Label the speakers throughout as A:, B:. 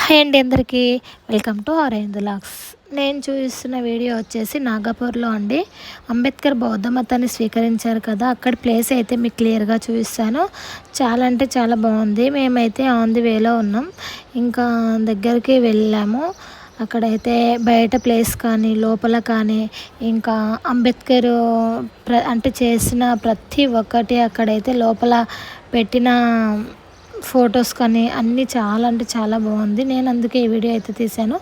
A: Hi అండి అందరికీ, welcome to Arvind vlogs. నేను చూపిస్తున్న వీడియో వచ్చేసి నాగపూర్లో అండి. అంబేద్కర్ బౌద్ధ మతాన్ని స్వీకరించారు కదా, అక్కడ ప్లేస్ అయితే మీకు క్లియర్గా చూపిస్తాను. చాలా అంటే చాలా బాగుంది. మేమైతే ఆన్ ది వేలో ఉన్నాం, ఇంకా దగ్గరికి వెళ్ళాము. అక్కడైతే బయట ప్లేస్ కానీ లోపల కానీ ఇంకా అంబేద్కర్ అంటే చేసిన ప్రతి ఒక్కటి అక్కడైతే లోపల పెట్టిన ఫొటోస్ కానీ అన్నీ చాలా అంటే చాలా బాగుంది. నేను అందుకే ఈ వీడియో అయితే తీశాను.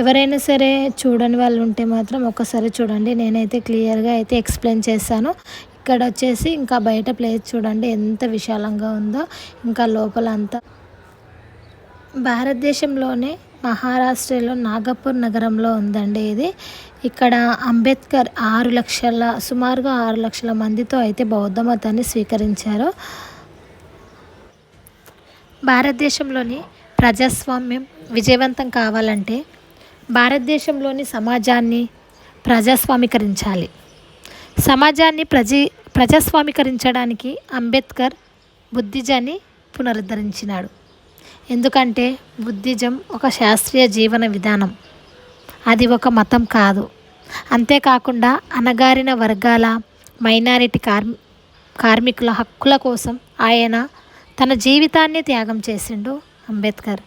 A: ఎవరైనా సరే చూడని వాళ్ళు ఉంటే మాత్రం ఒక్కసారి చూడండి. నేనైతే క్లియర్గా అయితే ఎక్స్ప్లెయిన్ చేశాను. ఇక్కడ వచ్చేసి ఇంకా బయట ప్లేస్ చూడండి ఎంత విశాలంగా ఉందో. ఇంకా లోపల అంతా భారతదేశంలోనే మహారాష్ట్రలో నాగపూర్ నగరంలో ఉందండి ఇది. ఇక్కడ అంబేద్కర్ సుమారుగా 6 లక్షల మందితో అయితే బౌద్ధ మతాన్ని స్వీకరించారు. భారతదేశంలోని ప్రజాస్వామ్యం విజయవంతం కావాలంటే భారతదేశంలోని సమాజాన్ని ప్రజాస్వామీకరించాలి. సమాజాన్ని ప్రజాస్వామీకరించడానికి అంబేద్కర్ బుద్ధిజాన్ని పునరుద్ధరించినాడు. ఎందుకంటే బుద్ధిజం ఒక శాస్త్రీయ జీవన విధానం, అది ఒక మతం కాదు. అంతేకాకుండా అణగారిన వర్గాల మైనారిటీ కార్మికుల హక్కుల కోసం ఆయన తన జీవితాన్ని త్యాగం చేసిండు అంబేద్కర్.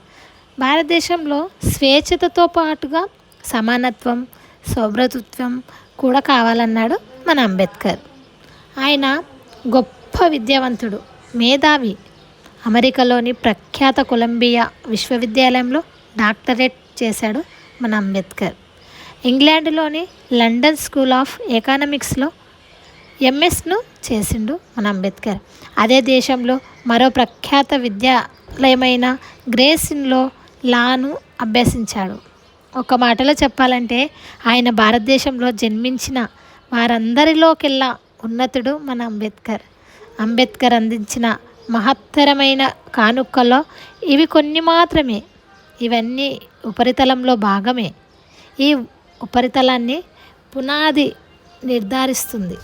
A: భారతదేశంలో స్వేచ్ఛతతో పాటుగా సమానత్వం, సౌభ్రతత్వం కూడా కావాలన్నాడు మన అంబేద్కర్. ఆయన గొప్ప విద్యావంతుడు, మేధావి. అమెరికాలోని ప్రఖ్యాత కొలంబియా విశ్వవిద్యాలయంలో డాక్టరేట్ చేశాడు మన అంబేద్కర్. ఇంగ్లాండ్లోని లండన్ స్కూల్ ఆఫ్ ఎకనామిక్స్లో ఎంఎస్ను చేసిండు మన అంబేద్కర్. అదే దేశంలో మరో ప్రఖ్యాత విద్యాలయమైన గ్రేసిన్లో లాను అభ్యసించాడు. ఒక మాటలో చెప్పాలంటే ఆయన భారతదేశంలో జన్మించిన వారందరిలోకెల్లా ఉన్నతుడు మన అంబేద్కర్. అంబేద్కర్ అందించిన మహత్తరమైన కానుకల్లో ఇవి కొన్ని మాత్రమే. ఇవన్నీ ఉపరితలంలో భాగమే. ఈ ఉపరితలాన్ని పునాది నిర్ధారిస్తుంది.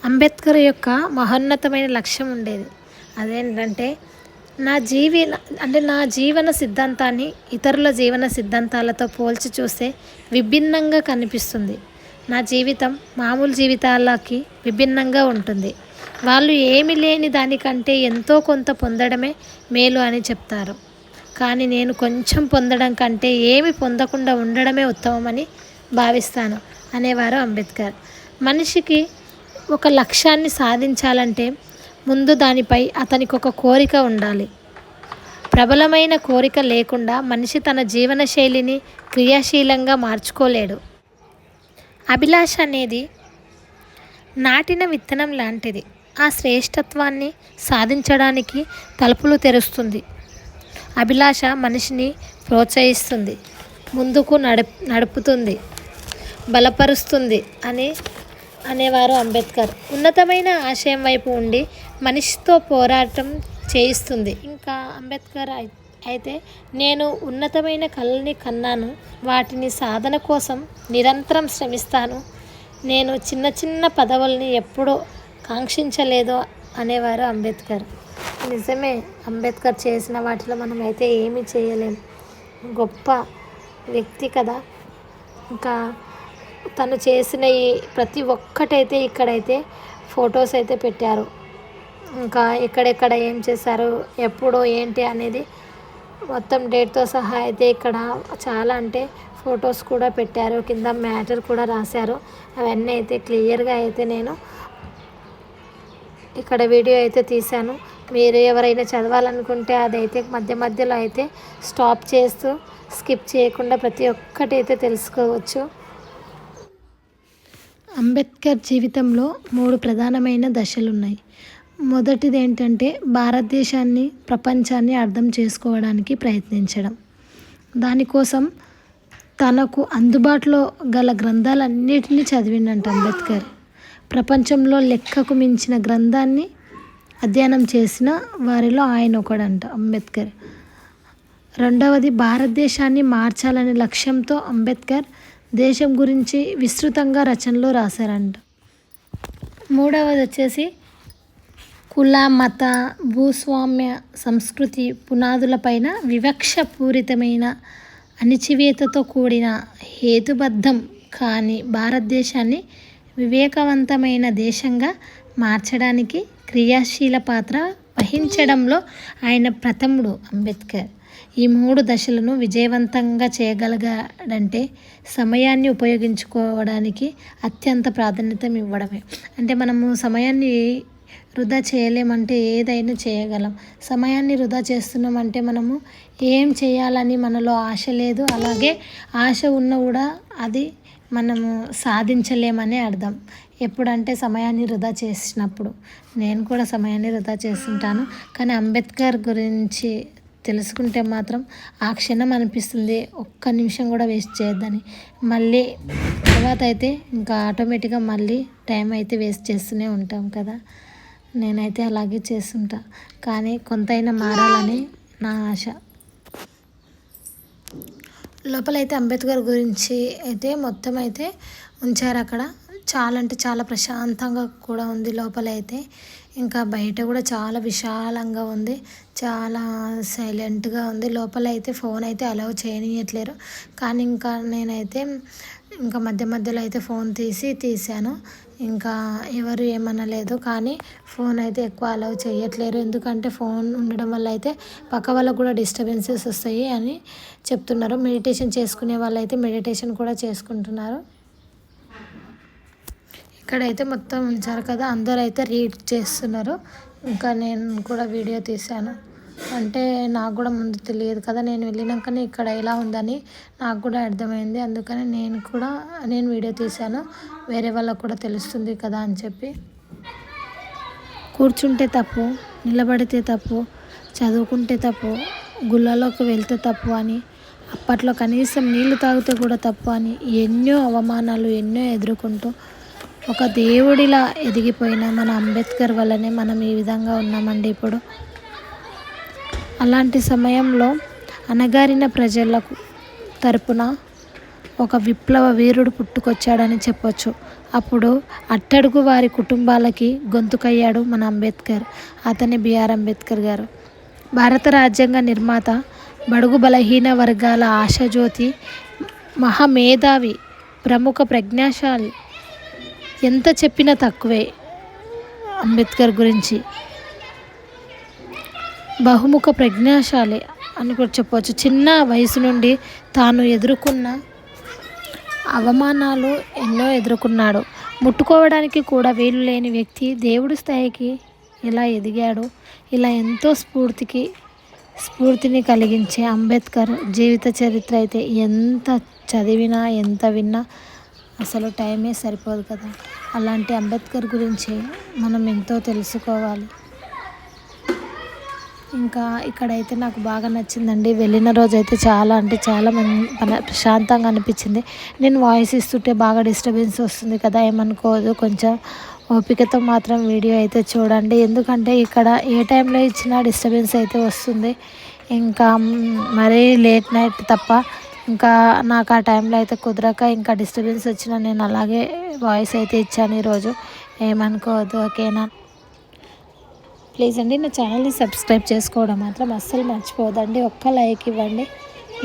A: అంబేద్కర్ యొక్క మహోన్నతమైన లక్ష్యం ఉండేది. అదేంటంటే నా జీవన సిద్ధాంతాన్ని ఇతరుల జీవన సిద్ధాంతాలతో పోల్చి చూస్తే విభిన్నంగా కనిపిస్తుంది. నా జీవితం మామూలు జీవితాలకి విభిన్నంగా ఉంటుంది. వాళ్ళు ఏమీ లేని దానికంటే ఎంతో కొంత పొందడమే మేలు అని చెప్తారు. కానీ నేను కొంచెం పొందడం కంటే ఏమి పొందకుండా ఉండడమే ఉత్తమమని భావిస్తాను అనేవారు అంబేద్కర్. మనిషికి ఒక లక్ష్యాన్ని సాధించాలంటే ముందు దానిపై అతనికి ఒక కోరిక ఉండాలి. ప్రబలమైన కోరిక లేకుండా మనిషి తన జీవన శైలిని క్రియాశీలంగా మార్చుకోలేడు. అభిలాష అనేది నాటిన విత్తనం లాంటిది. ఆ శ్రేష్టత్వాన్ని సాధించడానికి తలుపులు తెరుస్తుంది. అభిలాష మనిషిని ప్రోత్సహిస్తుంది, ముందుకు నడుపుతుంది, బలపరుస్తుంది అనేవారు అంబేద్కర్. ఉన్నతమైన ఆశయం వైపు ఉండి మనిషితో పోరాటం చేయిస్తుంది. ఇంకా అంబేద్కర్ అయితే నేను ఉన్నతమైన కళని కన్నాను, వాటిని సాధన కోసం నిరంతరం శ్రమిస్తాను, నేను చిన్న చిన్న పదవుల్ని ఎప్పుడూ కాంక్షించలేదు అనేవారు అంబేద్కర్. నిజమే, అంబేద్కర్ చేసిన వాటిలో మనం అయితే ఏమీ చేయలేం. గొప్ప వ్యక్తి కదా. ఇంకా తను చేసిన ఈ ప్రతి ఒక్కటైతే ఇక్కడైతే ఫొటోస్ అయితే పెట్టారు. ఇంకా ఎక్కడెక్కడ ఏం చేశారు, ఎప్పుడు ఏంటి అనేది మొత్తం డేట్తో సహా అయితే ఇక్కడ చాలా అంటే ఫొటోస్ కూడా పెట్టారు. కింద మ్యాటర్ కూడా రాశారు. అవన్నీ అయితే క్లియర్గా అయితే నేను ఇక్కడ వీడియో అయితే తీశాను. మీరు ఎవరైనా చదవాలనుకుంటే అదైతే మధ్య మధ్యలో అయితే స్టాప్ చేస్తూ స్కిప్ చేయకుండా ప్రతి ఒక్కటి అయితే తెలుసుకోవచ్చు. అంబేద్కర్ జీవితంలో 3 ప్రధానమైన దశలున్నాయి. మొదటిది ఏంటంటే భారతదేశాన్ని, ప్రపంచాన్ని అర్థం చేసుకోవడానికి ప్రయత్నించడం. దానికోసం తనకు అందుబాటులో గల గ్రంథాలన్నిటినీ చదివిండంట అంబేద్కర్. ప్రపంచంలో లెక్కకు మించిన గ్రంథాన్ని అధ్యయనం చేసిన వారిలో ఆయన ఒకడంట అంబేద్కర్. రెండవది భారతదేశాన్ని మార్చాలనే లక్ష్యంతో అంబేద్కర్ దేశం గురించి విస్తృతంగా రచనలు రాశారంట. మూడవది వచ్చేసి కుల మత భూస్వామ్య సంస్కృతి పునాదులపైన వివక్షపూరితమైన అణిచివేతతో కూడిన హేతుబద్ధం కాని భారతదేశాన్ని వివేకవంతమైన దేశంగా మార్చడానికి క్రియాశీల పాత్ర వహించడంలో ఆయన ప్రథముడు అంబేద్కర్. ఈ 3 దశలను విజయవంతంగా చేయగలిగాడంటే సమయాన్ని ఉపయోగించుకోవడానికి అత్యంత ప్రాధాన్యత ఇవ్వడమే. అంటే మనము సమయాన్ని వృధా చేయలేమంటే ఏదైనా చేయగలం. సమయాన్ని వృధా చేస్తున్నామంటే మనము ఏం చేయాలని మనలో ఆశ లేదు, అలాగే ఆశ ఉన్నా కూడా అది మనము సాధించలేమనే అర్థం. ఎప్పుడంటే సమయాన్ని వృధా చేసినప్పుడు. నేను కూడా సమయాన్ని వృధా చేస్తుంటాను, కానీ అంబేద్కర్ గురించి తెలుసుకుంటే మాత్రం ఆ క్షణం అనిపిస్తుంది ఒక్క నిమిషం కూడా వేస్ట్ చేయొద్దని. మళ్ళీ తర్వాత అయితే ఇంకా ఆటోమేటిక్గా మళ్ళీ టైం అయితే వేస్ట్ చేస్తూనే ఉంటాం కదా. నేనైతే అలాగే చేస్తుంటా, కానీ కొంతైనా మారాలని నా ఆశ. లోపలైతే అంబేద్కర్ గురించి అయితే మొత్తం అయితే ఉంచారు అక్కడ. చాలా అంటే చాలా ప్రశాంతంగా కూడా ఉంది లోపలైతే. ఇంకా బయట కూడా చాలా విశాలంగా ఉంది, చాలా సైలెంట్గా ఉంది. లోపలైతే ఫోన్ అయితే అలౌ చేయనియట్లేరు, కానీ ఇంకా నేనైతే ఇంకా మధ్య మధ్యలో అయితే ఫోన్ తీశాను. ఇంకా ఎవరు ఏమనలేదు, కానీ ఫోన్ అయితే ఎక్కువ అలౌ చేయట్లేరు. ఎందుకంటే ఫోన్ ఉండడం వల్ల అయితే పక్క వాళ్ళకు కూడా డిస్టర్బెన్సెస్ వస్తాయి అని చెప్తున్నారు. మెడిటేషన్ చేసుకునే వాళ్ళు అయితే మెడిటేషన్ కూడా చేసుకుంటున్నారు. ఇక్కడైతే మొత్తం ఉంచారు కదా, అందరూ అయితే రీడ్ చేస్తున్నారు. ఇంకా నేను కూడా వీడియో తీశాను. అంటే నాకు కూడా ముందు తెలియదు కదా, నేను వెళ్ళినాకనే ఇక్కడ ఎలా ఉందని నాకు కూడా అర్థమైంది. అందుకని నేను వీడియో తీశాను, వేరే వాళ్ళకు కూడా తెలుస్తుంది కదా అని చెప్పి. కూర్చుంటే తప్పు, నిలబడితే తప్పు, చదువుకుంటే తప్పు, గుళ్ళలోకి వెళ్తే తప్పు అని, అప్పట్లో కనీసం నీళ్లు తాగితే కూడా తప్పు అని ఎన్నో అవమానాలు ఎన్నో ఎదుర్కొంటూ ఒక దేవుడిలా ఎదిగిపోయిన మన అంబేద్కర్ వల్లనే మనం ఈ విధంగా ఉన్నామండి ఇప్పుడు. అలాంటి సమయంలో అణగారిన ప్రజలకు తరపున ఒక విప్లవ వీరుడు పుట్టుకొచ్చాడని చెప్పొచ్చు. అప్పుడు అట్టడుగు వారి కుటుంబాలకి గొంతుకయ్యాడు మన అంబేద్కర్. అతని బిఆర్ అంబేద్కర్ గారు. భారత రాజ్యాంగ నిర్మాత, బడుగు బలహీన వర్గాల ఆశాజ్యోతి, మహామేధావి, ప్రముఖ ప్రజ్ఞాశాలి. ఎంత చెప్పినా తక్కువే అంబేద్కర్ గురించి. బహుముఖ ప్రజ్ఞాశాలి అని కూడా చెప్పవచ్చు. చిన్న వయసు నుండి తాను ఎదుర్కొన్న అవమానాలు ఎన్నో ఎదుర్కొన్నాడు. ముట్టుకోవడానికి కూడా వీలు లేని వ్యక్తి దేవుడి స్థాయికి ఎలా ఎదిగాడు. ఇలా ఎంతో స్ఫూర్తిని కలిగించే అంబేద్కర్ జీవిత చరిత్ర అయితే ఎంత చదివినా ఎంత విన్నా అసలు టైమే సరిపోదు కదా. అలాంటి అంబేద్కర్ గురించి మనం ఎంతో తెలుసుకోవాలి. ఇంకా ఇక్కడైతే నాకు బాగా నచ్చిందండి. వెళ్ళిన రోజు అయితే చాలా అంటే చాలా ప్రశాంతంగా అనిపించింది. నేను వాయిస్ ఇస్తుంటే బాగా డిస్టర్బెన్స్ వస్తుంది కదా, ఏమనుకోదు. కొంచెం ఓపికతో మాత్రం వీడియో అయితే చూడండి, ఎందుకంటే ఇక్కడ ఏ టైంలో ఇచ్చినా డిస్టర్బెన్స్ అయితే వస్తుంది. ఇంకా మరీ లేట్ నైట్ తప్ప ఇంకా నాకు ఆ టైంలో అయితే కుదరక ఇంకా డిస్టర్బెన్స్ వచ్చినా నేను అలాగే వాయిస్ అయితే ఇచ్చాను ఈరోజు. ఏమనుకోవద్దు, ఓకేనా? ప్లీజ్ అండి నా ఛానల్ని సబ్స్క్రైబ్ చేసుకోవడం మాత్రం అస్సలు మర్చిపోదండి. ఒక్క లైక్ ఇవ్వండి,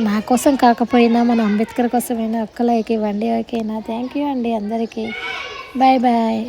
A: నా కోసం కాకపోయినా మన అంబేద్కర్ కోసమైనా ఒక్క లైక్ ఇవ్వండి, ఓకేనా? థ్యాంక్ యూ అండి అందరికీ. Bye bye.